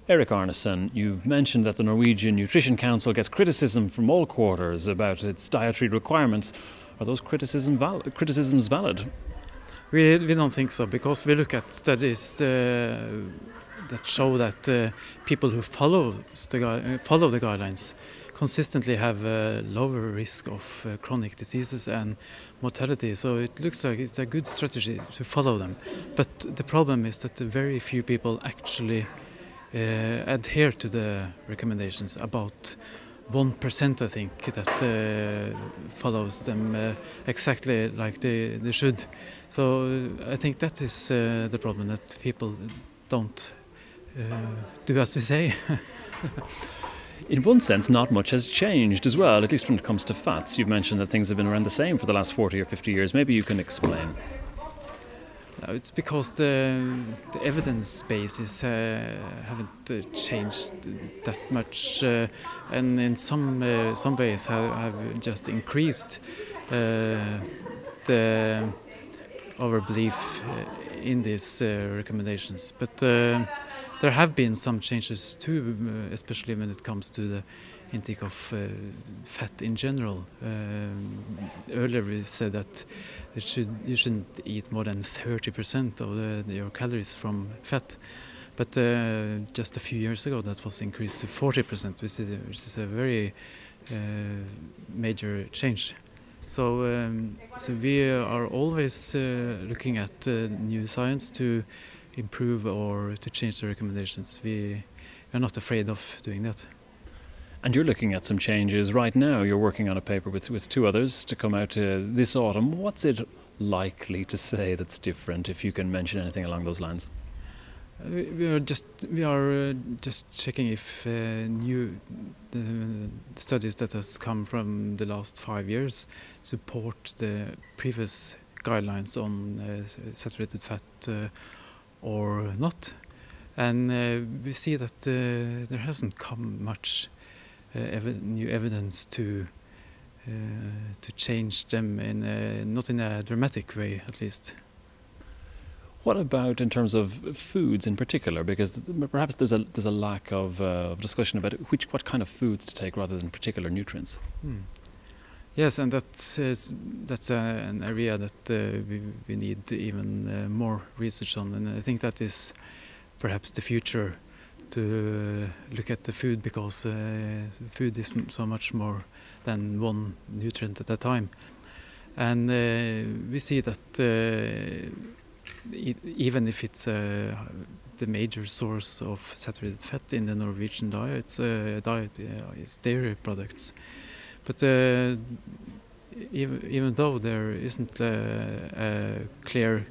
Erik Arnesen, you've mentioned that the Norwegian Nutrition Council gets criticism from all quarters about its dietary requirements. Are those criticisms valid? We don't think so, because we look at studies that show that people who follow the guidelines consistently have a lower risk of chronic diseases and mortality. So it looks like it's a good strategy to follow them. But the problem is that very few people actually adhere to the recommendations. About 1%, I think, that follows them exactly like they should. So I think that is the problem, that people don't do as we say. In one sense, not much has changed as well, at least when it comes to fats. You've mentioned that things have been around the same for the last 40 or 50 years. Maybe you can explain. It's because the evidence bases haven't changed that much, and in some ways have just increased our belief in these recommendations. But there have been some changes too, especially when it comes to the intake of fat in general. Earlier we said that you shouldn't eat more than 30% of your calories from fat, but just a few years ago that was increased to 40%, which is a very major change. So we are always looking at new science to improve or to change the recommendations. We are not afraid of doing that. And you're looking at some changes right now. You're working on a paper with two others to come out this autumn. What's it likely to say that's different, if you can mention anything along those lines? We are just checking if new studies that has come from the last 5 years support the previous guidelines on saturated fat or not. And we see that there hasn't come much new evidence to change them, not in a dramatic way, at least. What about in terms of foods in particular? Because perhaps there's a lack of discussion about what kind of foods to take rather than particular nutrients. Yes, and that's an area that we need even more research on, and I think that is perhaps the future, to look at the food, because food is so much more than one nutrient at a time. And we see that even if it's the major source of saturated fat in the Norwegian diet is dairy products. But even though there isn't a clear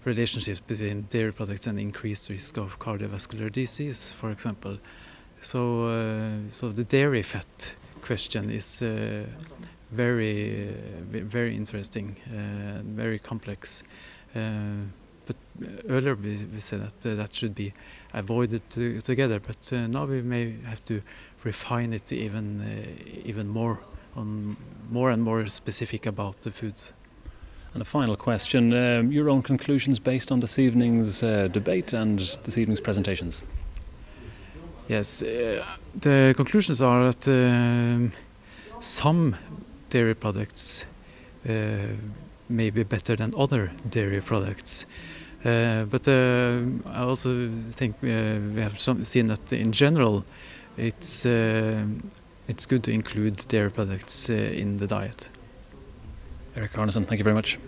relationship between dairy products and increased risk of cardiovascular disease, for example, so the dairy fat question is very interesting, very complex. But earlier we said that that should be avoided together. But now we may have to refine it even more, on more and more specific about the foods. And a final question, your own conclusions based on this evening's debate and this evening's presentations? Yes, the conclusions are that some dairy products may be better than other dairy products. But I also think we have seen that in general it's good to include dairy products in the diet. Erik Arnesen, thank you very much.